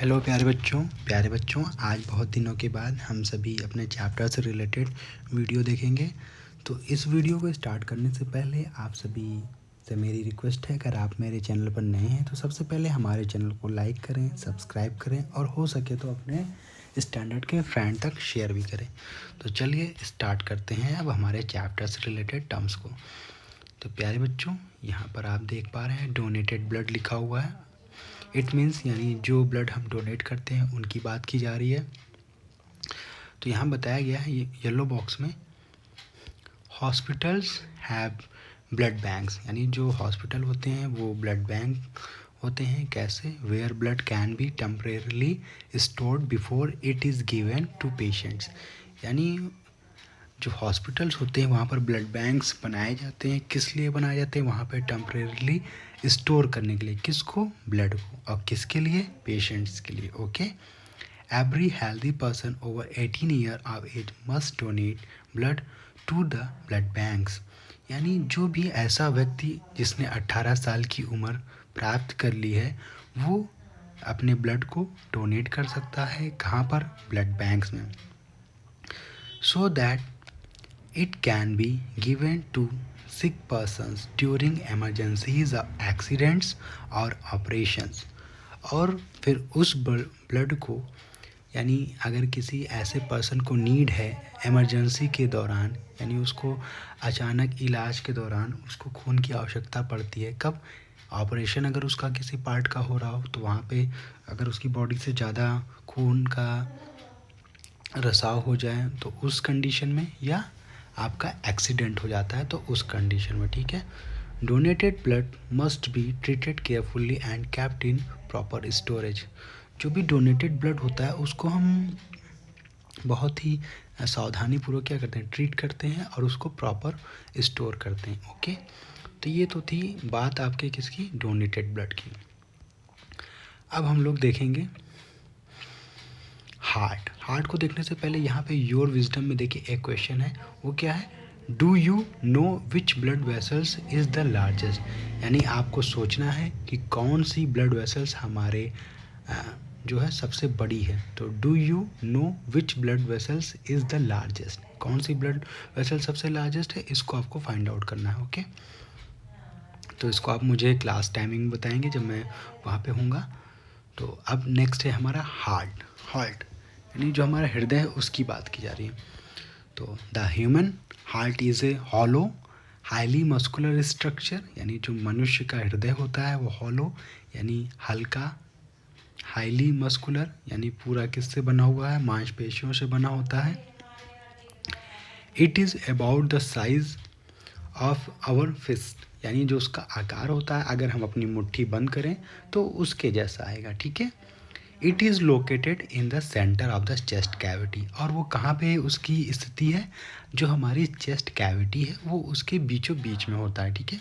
Hello प्यारे बच्चों आज बहुत दिनों के बाद हम सभी अपने चैप्टर से रिलेटेड वीडियो देखेंगे। तो इस वीडियो को स्टार्ट करने से पहले आप सभी से मेरी रिक्वेस्ट है, अगर आप मेरे चैनल पर नए हैं तो सबसे पहले हमारे चैनल को लाइक करें, सब्सक्राइब करें और हो सके तो अपने स्टैंडर्ड के फ्रेंड तक शेयर भी करें। तो चलिए स्टार्ट करते हैं अब हमारे चैप्टर से रिलेटेड टर्म्स को। तो प्यारे बच्चों, यहाँ पर आप देख पा रहे हैं डोनेटेड ब्लड लिखा हुआ है। इट मीन्स यानी जो ब्लड हम डोनेट करते हैं उनकी बात की जा रही है। तो यहाँ बताया गया है ये येलो बॉक्स में, हॉस्पिटल्स हैव ब्लड बैंक्स, यानी जो हॉस्पिटल होते हैं वो ब्लड बैंक होते हैं। कैसे? Where blood can be temporarily stored before it is given to patients, यानी जो हॉस्पिटल्स होते हैं वहाँ पर ब्लड बैंक्स बनाए जाते हैं। किस लिए बनाए जाते हैं? वहाँ पर टेम्परेरली स्टोर करने के लिए। किसको? ब्लड को। और किसके लिए? पेशेंट्स के लिए। Okay. Every healthy person over 18 year of age must donate blood to the blood banks, यानी जो भी ऐसा व्यक्ति जिसने 18 साल की उम्र प्राप्त कर ली है वो अपने ब्लड को डोनेट कर सकता है। कहाँ पर? ब्लड बैंक्स में। So that it can be given to sick persons during emergencies or accidents or operations। और फिर उस ब्लड को, यानी अगर किसी ऐसे पर्सन को नीड है इमरजेंसी के दौरान, यानी उसको अचानक इलाज के दौरान उसको खून की आवश्यकता पड़ती है। कब? ऑपरेशन अगर उसका किसी पार्ट का हो रहा हो तो वहाँ पे अगर उसकी बॉडी से ज़्यादा खून का रिसाव हो जाए तो उस कंडीशन में, या आपका एक्सीडेंट हो जाता है तो उस कंडीशन में। ठीक है। Donated blood must be treated carefully and kept in proper storage. जो भी डोनेटेड ब्लड होता है उसको हम बहुत ही सावधानीपूर्वक क्या करते हैं? ट्रीट करते हैं और उसको प्रॉपर स्टोर करते हैं। ओके। तो ये तो थी बात आपके किसकी? डोनेटेड ब्लड की। अब हम लोग देखेंगे हार्ट को देखने से पहले यहाँ पे योर विजडम में देखिए एक क्वेश्चन है। वो क्या है? Do you know which blood vessels is the largest, यानी आपको सोचना है कि कौन सी ब्लड वेसल्स हमारे जो है सबसे बड़ी है। तो do you know which blood vessels is the largest, कौन सी ब्लड वेसल सबसे लार्जेस्ट है, इसको आपको फाइंड आउट करना है। ओके। तो इसको आप मुझे क्लास टाइमिंग बताएंगे जब मैं वहाँ पे हूँगा। तो अब नेक्स्ट है हमारा हार्ट, यानी जो हमारा हृदय है उसकी बात की जा रही है। तो the human heart is a hollow highly muscular structure, यानी जो मनुष्य का हृदय होता है वो हॉलो यानी हल्का, हाईली मस्कुलर यानी पूरा किससे बना हुआ है? मांसपेशियों से बना होता है। It is about the size of our fist, यानी जो उसका आकार होता है अगर हम अपनी मुट्ठी बंद करें तो उसके जैसा आएगा। ठीक है। It is located in the centre of the chest cavity, और वो कहाँ पे उसकी स्थिति है? जो हमारी चेस्ट कैविटी है वो उसके बीचों बीच में होता है। ठीक है।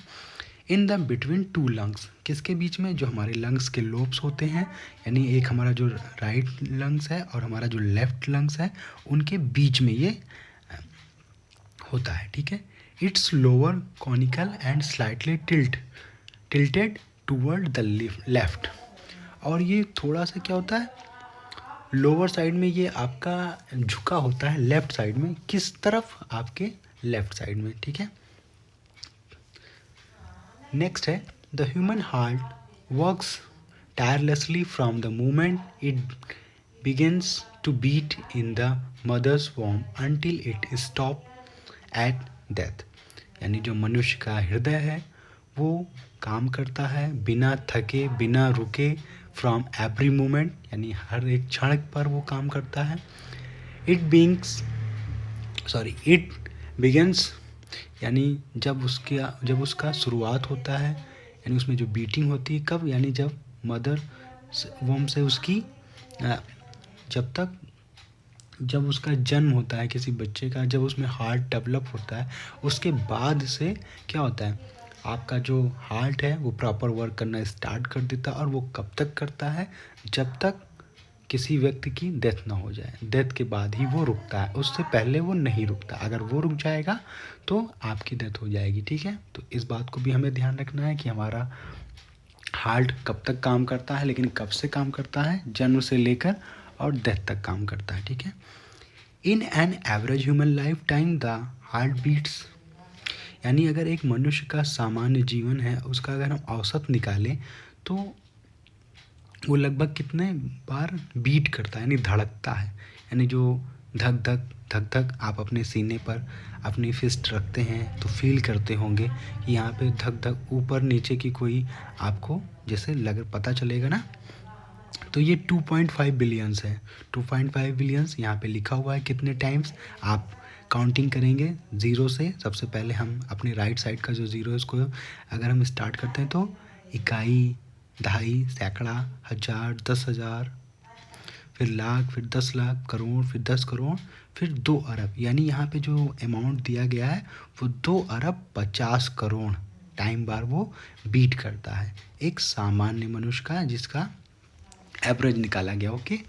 In the between two lungs, किसके बीच में? जो हमारे लंग्स के लोब्स होते हैं, यानी एक हमारा जो राइट लंग्स है और हमारा जो लेफ्ट लंग्स है उनके बीच में ये होता है। ठीक है। It's lower conical and slightly tilted toward the left, और ये थोड़ा सा क्या होता है? लोअर साइड में ये आपका झुका होता है लेफ्ट साइड में। किस तरफ? आपके लेफ्ट साइड में। ठीक है। नेक्स्ट है the human heart works tirelessly from the moment it begins to beat in the mother's वॉर्म until it stop at death, यानी जो मनुष्य का हृदय है वो काम करता है बिना थके बिना रुके, फ्रॉम एवरी मोमेंट, यानी हर एक क्षण पर वो काम करता है। इट बिगिंस, यानी जब उसका शुरुआत होता है, यानी उसमें जो बीटिंग होती है कब? यानी जब मदर वोम से उसकी जब उसका जन्म होता है किसी बच्चे का, जब उसमें हार्ट डेवलप होता है उसके बाद से क्या होता है? आपका जो हार्ट है वो प्रॉपर वर्क करना स्टार्ट कर देता है। और वो कब तक करता है? जब तक किसी व्यक्ति की डेथ ना हो जाए। डेथ के बाद ही वो रुकता है, उससे पहले वो नहीं रुकता। अगर वो रुक जाएगा तो आपकी डेथ हो जाएगी। ठीक है। तो इस बात को भी हमें ध्यान रखना है कि हमारा हार्ट कब तक काम करता है, लेकिन कब से काम करता है, जन्म से लेकर और डेथ तक काम करता है, ठीक है। In an average human lifetime the heart beats, यानी अगर एक मनुष्य का सामान्य जीवन है उसका अगर हम औसत निकालें तो वो लगभग कितने बार बीट करता है, यानी धड़कता है। यानी जो धक धक धक धक आप अपने सीने पर अपनी फिस्ट रखते हैं तो फील करते होंगे कि यहाँ पे धक धक ऊपर नीचे की कोई आपको जैसे लग पता चलेगा ना। तो ये 2.5 बिलियंस है, 2.5 बिलियंस यहाँ पे लिखा हुआ है कितने टाइम्स। आप काउंटिंग करेंगे ज़ीरो से, सबसे पहले हम अपने राइट साइड का जो ज़ीरो है उसको अगर हम स्टार्ट करते हैं तो इकाई, दहाई, सैकड़ा, हज़ार, 10,000, फिर लाख, फिर 10 लाख, करोड़, फिर 10 करोड़, फिर 2 अरब। यानी यहाँ पे जो अमाउंट दिया गया है वो 2 अरब 50 करोड़ टाइम बार वो बीट करता है एक सामान्य मनुष्य का, जिसका एवरेज निकाला गया। ओके,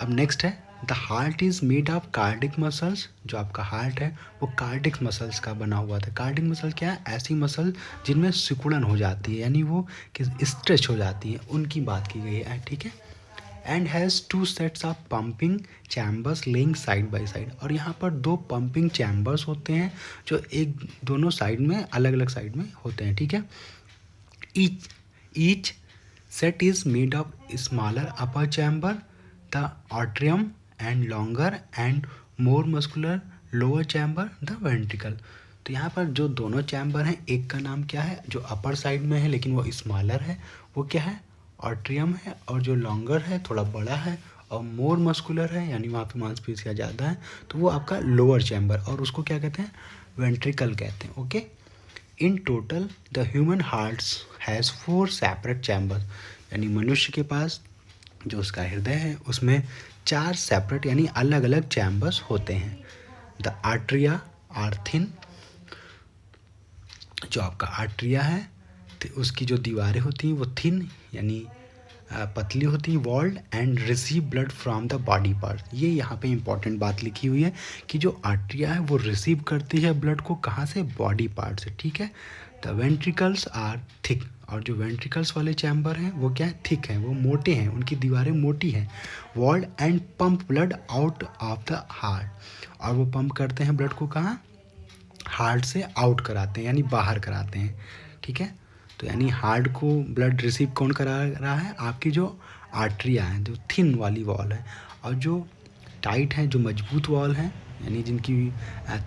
अब नेक्स्ट है the heart is made of cardiac muscles. जो आपका हार्ट है वो कार्डिक मसल्स का बना हुआ था। कार्डिक मसल क्या है, ऐसी मसल जिनमें सिकुड़न हो जाती है, यानी वो स्ट्रेच हो जाती है, उनकी बात की गई है, ठीक है। And has 2 sets of pumping chambers laying side by side. और यहाँ पर 2 पंपिंग चैम्बर्स होते हैं जो एक दोनों साइड में अलग अलग साइड में होते हैं, ठीक है। Each set is made of smaller upper chamber, the atrium, and longer and more muscular lower chamber, the ventricle। तो यहाँ पर जो दोनों चैम्बर हैं, एक का नाम क्या है, जो अपर साइड में है लेकिन वो स्मॉलर है, वो क्या है, ऑट्रियम है। और जो लॉन्गर है थोड़ा बड़ा है और मोर मस्कुलर है, यानी वहाँ पे मांसपेशियाँ ज़्यादा है, तो वो आपका लोअर चैम्बर, और उसको क्या कहते हैं, वेंट्रिकल कहते हैं। Okay, in total the human hearts has 4 separate chamber. यानी मनुष्य के पास जो उसका हृदय है उसमें 4 सेपरेट यानी अलग अलग चैम्बर्स होते हैं। द आर्ट्रिया आर थिन, जो आपका आर्ट्रिया है तो उसकी जो दीवारें होती हैं वो थिन यानी पतली होती है, walled, and receive blood from the body part. ये यहाँ पे इंपॉर्टेंट बात लिखी हुई है कि जो आर्ट्रिया है वो रिसीव करती है ब्लड को कहाँ से, बॉडी पार्ट से, ठीक है। द वेंट्रिकल्स आर थिक, और जो वेंट्रिकल्स वाले चैम्बर हैं वो क्या है, थिक हैं, वो मोटे हैं, उनकी दीवारें मोटी हैं। Walled and pump blood out of the heart, और वो पंप करते हैं ब्लड को कहाँ, हार्ट से आउट कराते हैं, यानी बाहर कराते हैं, ठीक है। तो यानी हार्ट को ब्लड रिसीव कौन करा रहा है, आपकी जो आर्टरिया है, जो थिन वाली वॉल है, और जो टाइट है, जो मजबूत वॉल है, यानी जिनकी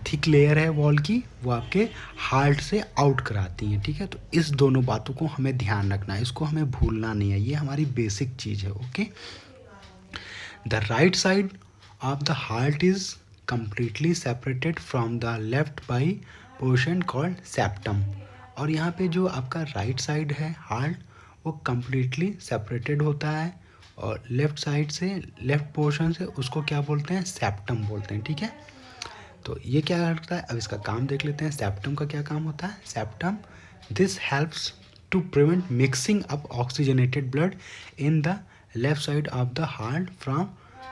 थिक लेयर है वॉल की, वो आपके हार्ट से आउट कराती हैं, ठीक है। तो इस दोनों बातों को हमें ध्यान रखना है, इसको हमें भूलना नहीं है, ये हमारी बेसिक चीज़ है। Okay, the right side of the heart is completely separated from the left by portion called septum। और यहाँ पे जो आपका राइट साइड है हार्ट, वो completely separated होता है, और लेफ्ट साइड से, लेफ्ट पोर्शन से उसको क्या बोलते हैं, सेप्टम बोलते हैं, ठीक है। तो ये क्या करता है, अब इसका काम देख लेते हैं। सेप्टम का क्या काम होता है, septum this helps to prevent mixing up oxygenated blood in the left side of the heart from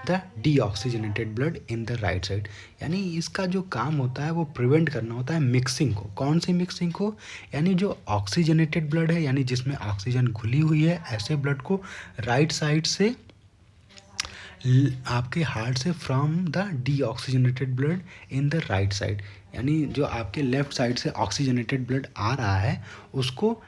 the deoxygenated blood in the right side. यानी इसका जो काम होता है वो प्रिवेंट करना होता है मिक्सिंग को। कौन सी मिक्सिंग को, यानी जो ऑक्सीजनेटेड ब्लड है, यानी जिसमें ऑक्सीजन घुली हुई है, ऐसे ब्लड को राइट साइड से आपके हार्ट से from the deoxygenated blood in the right side, यानी जो आपके लेफ्ट साइड से ऑक्सीजनेटेड ब्लड आ रहा है उसको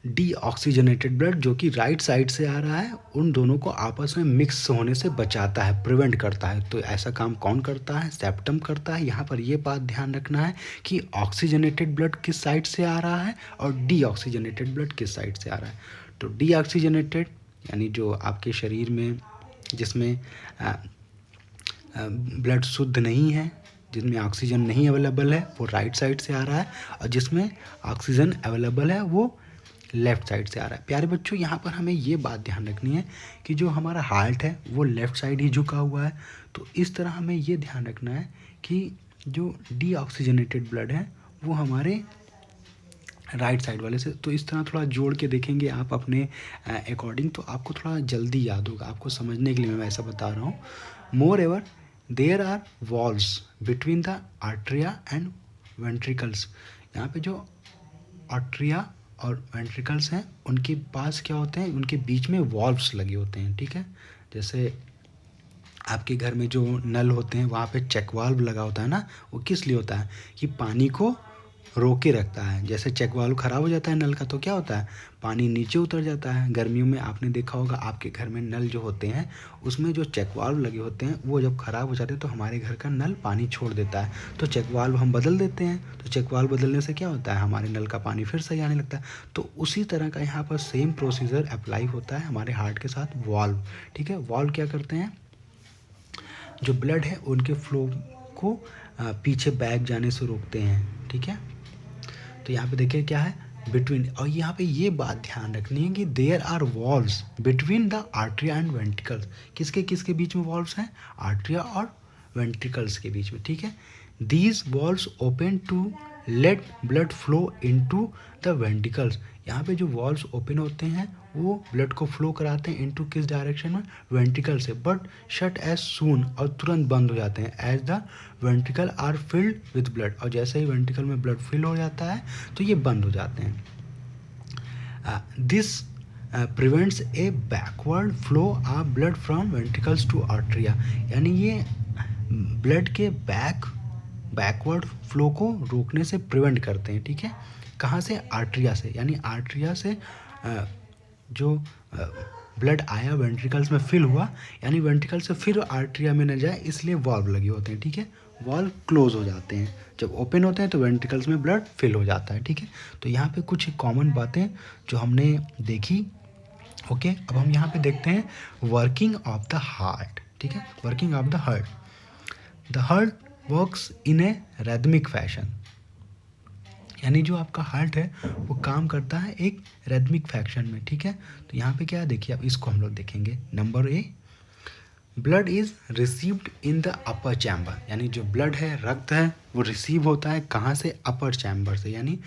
डीऑक्सीजनेटेड ब्लड जो कि राइट साइड से आ रहा है, उन दोनों को आपस में मिक्स होने से बचाता है, प्रिवेंट करता है। तो ऐसा काम कौन करता है, सेप्टम करता है। यहाँ पर ये बात ध्यान रखना है कि ऑक्सीजनेटेड ब्लड किस साइड से आ रहा है और डीऑक्सीजनेटेड ब्लड किस साइड से आ रहा है। तो डीऑक्सीजनेटेड यानी जो आपके शरीर में जिसमें ब्लड शुद्ध नहीं है, जिसमें ऑक्सीजन नहीं अवेलेबल है, वो राइट साइड से आ रहा है, और जिसमें ऑक्सीजन अवेलेबल है वो लेफ़्ट साइड से आ रहा है। प्यारे बच्चों, यहाँ पर हमें ये बात ध्यान रखनी है कि जो हमारा हार्ट है वो लेफ़्ट साइड ही झुका हुआ है। तो इस तरह हमें ये ध्यान रखना है कि जो डीऑक्सीजनेटेड ब्लड है वो हमारे राइट साइड वाले से, तो इस तरह थोड़ा जोड़ के देखेंगे आप अपने अकॉर्डिंग, तो आपको थोड़ा जल्दी याद होगा। आपको समझने के लिए मैं ऐसा बता रहा हूँ। Moreover there are walls between the atria and ventricles. यहाँ पे जो आर्ट्रिया और वेंट्रिकल्स हैं, उनके पास क्या होते हैं, उनके बीच में वॉल्व्स लगे होते हैं, ठीक है। जैसे आपके घर में जो नल होते हैं वहाँ पे चेक वाल्व लगा होता है ना, वो किस लिए होता है कि पानी को रोके रखता है। जैसे चेक वाल्व ख़राब हो जाता है नल का तो क्या होता है, पानी नीचे उतर जाता है। गर्मियों में आपने देखा होगा आपके घर में नल जो होते हैं उसमें जो चेक वाल्व लगे होते हैं वो जब ख़राब हो जाते हैं तो हमारे घर का नल पानी छोड़ देता है, तो चेक वाल्व हम बदल देते हैं। तो चेक वाल्व बदलने से क्या होता है, हमारे नल का पानी फिर सही आने लगता है। तो उसी तरह का यहाँ पर सेम प्रोसीजर अप्लाई होता है हमारे हार्ट के साथ वाल्व, ठीक है। वाल्व क्या करते हैं, जो ब्लड है उनके फ्लो को पीछे बैक जाने से रोकते हैं, ठीक है। तो यहाँ पे देखिए क्या है बिटवीन, और यहाँ पे ये बात ध्यान रखनी है कि there are valves between the atria and ventricles. किसके किसके बीच में वॉल्व्स हैं, आर्ट्रिया और वेंट्रिकल्स के बीच में, ठीक है। These valves open to let blood flow into the ventricles. यहाँ पे जो वॉल्व्स ओपन होते हैं वो ब्लड को फ्लो कराते हैं इनटू किस डायरेक्शन में, वेंट्रिकल से, बट शट एज सून, और तुरंत बंद हो जाते हैं as the ventricle are filled with blood. और जैसे ही वेंट्रिकल में ब्लड फिल हो जाता है तो ये बंद हो जाते हैं। This prevents a backward flow of blood from ventricles to atria. यानी ये ब्लड के बैकवर्ड फ्लो को रोकने से प्रिवेंट करते हैं, ठीक है। कहाँ से, आर्ट्रिया से। यानी आर्ट्रिया से जो ब्लड आया वेंट्रिकल्स में फिल हुआ, यानी वेंट्रिकल से फिर आर्ट्रिया में न जाए, इसलिए वाल्व लगे होते हैं, ठीक है। वाल्व क्लोज हो जाते हैं, जब ओपन होते हैं तो वेंट्रिकल्स में ब्लड फिल हो जाता है, ठीक है। तो यहाँ पे कुछ कॉमन बातें जो हमने देखी, ओके। अब हम यहाँ पे देखते हैं वर्किंग ऑफ द हार्ट, ठीक है। Working of the heart, the heart works in a rhythmic fashion. यानी जो आपका हार्ट है वो काम करता है एक रैदमिक फैशन में, ठीक है। तो यहाँ पे क्या है देखिए, अब इसको हम लोग देखेंगे। Number A, blood is received in the upper chamber. यानी जो ब्लड है, रक्त है, वो रिसीव होता है कहाँ से, अपर चैम्बर से, यानी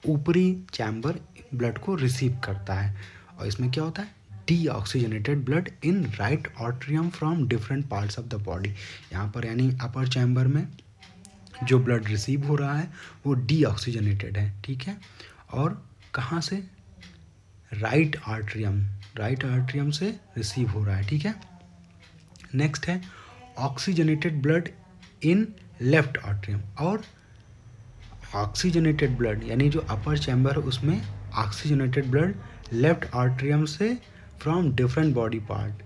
ऊपरी चैम्बर ब्लड को रिसीव करता है। और इसमें क्या होता है, deoxygenated blood in right atrium from different parts of the body. यहाँ पर यानी अपर चैम्बर में जो ब्लड रिसीव हो रहा है वो डीऑक्सीजनेटेड है, ठीक है। और कहाँ से, राइट आर्टरियम से रिसीव हो रहा है, ठीक है। नेक्स्ट है oxygenated blood in left atrium. और ऑक्सीजनेटेड ब्लड यानी जो अपर चैम्बर है उसमें ऑक्सीजनेटेड ब्लड लेफ्ट आर्टरियम से from different body part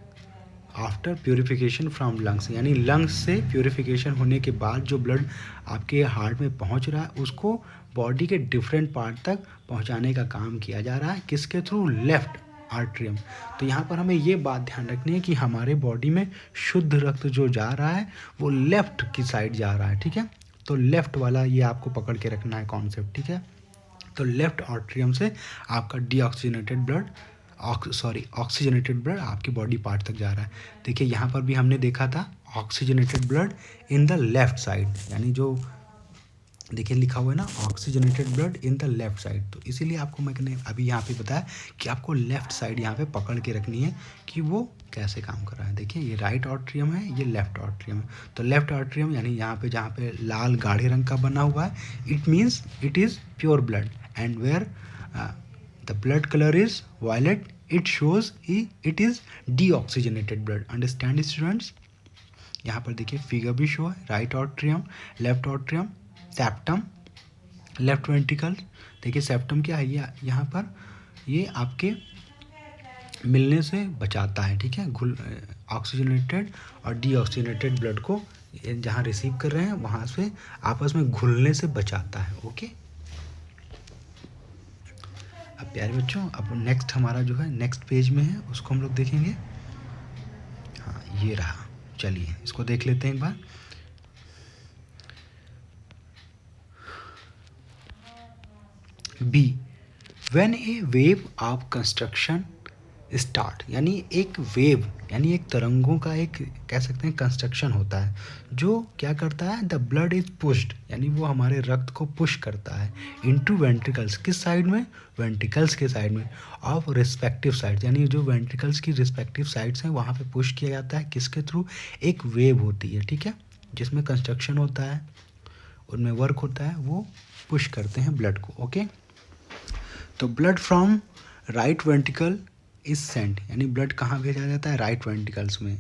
after purification from lungs. यानी लंग्स से प्योरीफिकेशन होने के बाद जो ब्लड आपके हार्ट में पहुंच रहा है उसको बॉडी के डिफरेंट पार्ट तक पहुंचाने का काम किया जा रहा है, किसके थ्रू, लेफ्ट आर्टरियम। तो यहाँ पर हमें ये बात ध्यान रखनी है कि हमारे बॉडी में शुद्ध रक्त जो जा रहा है वो लेफ्ट की साइड जा रहा है, ठीक है। तो लेफ्ट वाला ये आपको पकड़ के रखना है कॉन्सेप्ट, ठीक है। तो लेफ्ट आर्टरियम से आपका डीऑक्सीजनेटेड ब्लड ऑक्सीजनेटेड ब्लड आपकी बॉडी पार्ट तक जा रहा है। देखिए यहाँ पर भी हमने देखा था oxygenated blood in the left side, यानी जो देखिए लिखा हुआ है ना oxygenated blood in the left side. तो इसीलिए आपको मैंने अभी यहाँ पे बताया कि आपको लेफ्ट साइड यहाँ पे पकड़ के रखनी है कि वो कैसे काम कर रहा है। देखिए ये राइट आर्टरियम है, ये लेफ्ट आर्टरियम है। तो लेफ्ट आर्टरियम यानी यहाँ पे जहाँ पे लाल गाढ़े रंग का बना हुआ है, it means it is pure blood, and where the blood color is violet, it shows it is deoxygenated blood. Understand students? यहाँ पर देखिए फिगर भी शो है, right atrium, left atrium, septum, left ventricle. देखिए सेप्टम क्या है, ये यहाँ पर ये आपके मिलने से बचाता है, ठीक है। ऑक्सीजनेटेड और डीऑक्सीजनेटेड ब्लड को जहाँ रिसीव कर रहे हैं वहाँ से आपस में घुलने से बचाता है, ओके। अब प्यारे बच्चों, अब नेक्स्ट हमारा जो है नेक्स्ट पेज में है उसको हम लोग देखेंगे। हाँ ये रहा, चलिए इसको देख लेते हैं एक बार। B, when a wave of construction start. यानी एक वेव यानी एक तरंगों का एक कह सकते हैं कंस्ट्रक्शन होता है जो क्या करता है, द ब्लड इज पुश्ड, यानी वो हमारे रक्त को पुश करता है इनटू वेंट्रिकल्स। किस साइड में, वेंट्रिकल्स के साइड में, ऑफ रिस्पेक्टिव साइड। यानी जो वेंट्रिकल्स की रिस्पेक्टिव साइड्स हैं वहाँ पे पुश किया जाता है, किसके थ्रू, एक वेव होती है, ठीक है, जिसमें कंस्ट्रक्शन होता है, उनमें वर्क होता है, वो पुश करते हैं ब्लड को, ओके। तो blood from right ventricle is sent, यानी ब्लड कहाँ भेजा जाता है, राइट वेंट्रिकल्स में,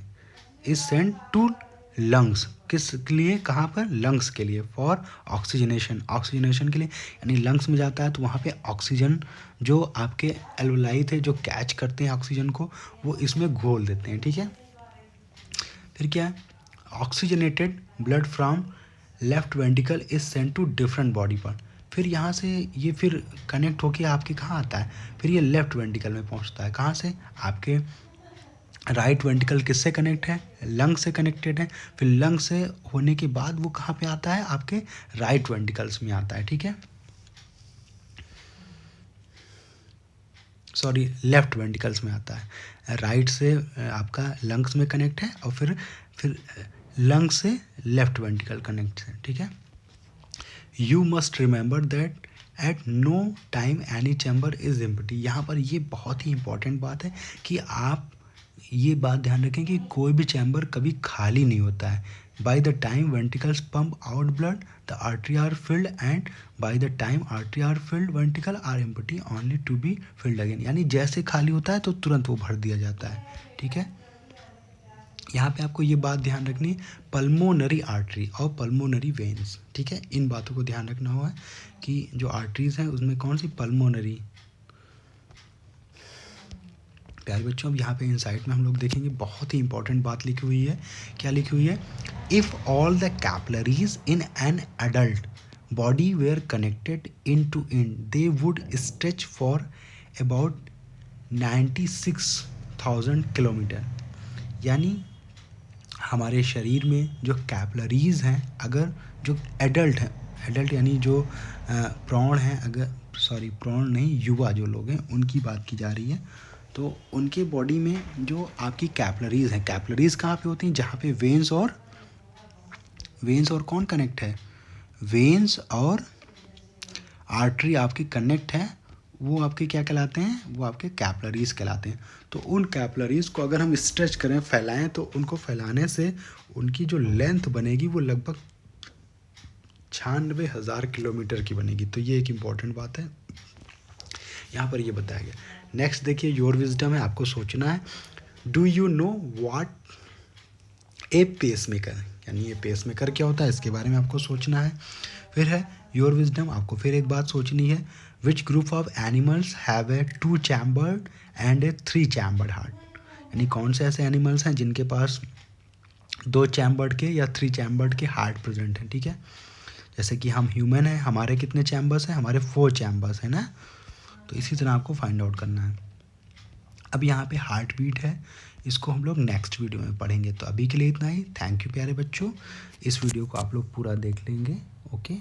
इज सेंट टू लंग्स, किस लिए, कहाँ पर, लंग्स के लिए, फॉर ऑक्सीजनेशन, ऑक्सीजनेशन के लिए, यानी लंग्स में जाता है तो वहाँ पे ऑक्सीजन जो आपके एल्वोलाई थे जो कैच करते हैं ऑक्सीजन को, वो इसमें घोल देते हैं, ठीक है। फिर क्या है, oxygenated blood from left ventricle is sent to different body part, फिर यहाँ से ये फिर कनेक्ट होके आपके कहाँ आता है, फिर ये लेफ्ट वेंट्रिकल में पहुँचता है, कहाँ से, आपके राइट वेंट्रिकल किससे कनेक्ट है, लंग से कनेक्टेड है, फिर लंग से होने के बाद वो कहाँ पे आता है, आपके राइट वेंट्रिकल्स में आता है, ठीक है, सॉरी लेफ्ट वेंट्रिकल्स में आता है, राइट से आपका लंग्स में कनेक्ट है और फिर लंग से लेफ्ट वेंट्रिकल कनेक्ट है, ठीक है। You must remember that at no time any chamber is empty, यहाँ पर ये बहुत ही इंपॉर्टेंट बात है कि आप ये बात ध्यान रखें कि कोई भी चैम्बर कभी खाली नहीं होता है। By the time ventricles pump out blood the artery are filled and by the time artery are filled ventricle are empty only to be filled again, यानी जैसे खाली होता है तो तुरंत वो भर दिया जाता है, ठीक है। यहाँ पे आपको ये बात ध्यान रखनी, पल्मोनरी आर्टरी और पल्मोनरी वेन्स, ठीक है, इन बातों को ध्यान रखना हुआ कि जो आर्टरीज हैं उसमें कौन सी, पल्मोनरी। प्यारे बच्चों, अब यहाँ पे इनसाइट में हम लोग देखेंगे बहुत ही इंपॉर्टेंट बात लिखी हुई है, क्या लिखी हुई है, if all the capillaries in an adult body were connected in to in they would stretch for about 96,000 kilometres, यानी हमारे शरीर में जो कैपिलरीज हैं, अगर जो एडल्ट हैं, एडल्ट यानी जो प्रौढ़ हैं, अगर सॉरी प्रौढ़ नहीं, युवा जो लोग हैं उनकी बात की जा रही है, तो उनके बॉडी में जो आपकी कैपिलरीज हैं, कैपिलरीज कहाँ पे होती हैं, जहाँ पे वेन्स और कौन कनेक्ट है, वेन्स और आर्टरी आपकी कनेक्ट है, वो आपके क्या कहलाते हैं, वो आपके कैपिलरीज कहलाते हैं। तो उन कैपिलरीज को अगर हम स्ट्रेच करें, फैलाएं, तो उनको फैलाने से उनकी जो लेंथ बनेगी वो लगभग 96,000 किलोमीटर की बनेगी। तो ये एक इम्पॉर्टेंट बात है, यहाँ पर ये बताया गया। नेक्स्ट देखिए, योर विजडम है, आपको सोचना है, do you know what A pacemaker, यानी ये पेसमेकर क्या होता है, इसके बारे में आपको सोचना है। फिर है योर विजडम, आपको फिर एक बात सोचनी है, which group of animals have a 2 chambered and A 3 chambered heart, यानी कौन से ऐसे एनिमल्स हैं जिनके पास 2 चैम्बर्ड के या 3 चैम्बर्ड के हार्ट प्रेजेंट हैं, ठीक है। जैसे कि हम ह्यूमन हैं, हमारे कितने चैम्बर्स हैं, हमारे 4 चैम्बर्स हैं ना, तो इसी तरह आपको फाइंड आउट करना है। अब यहाँ पे हार्ट बीट है, इसको हम लोग नेक्स्ट वीडियो में पढ़ेंगे। तो अभी के लिए इतना ही, थैंक यू प्यारे बच्चों, इस वीडियो को आप लोग पूरा देख लेंगे, ओके।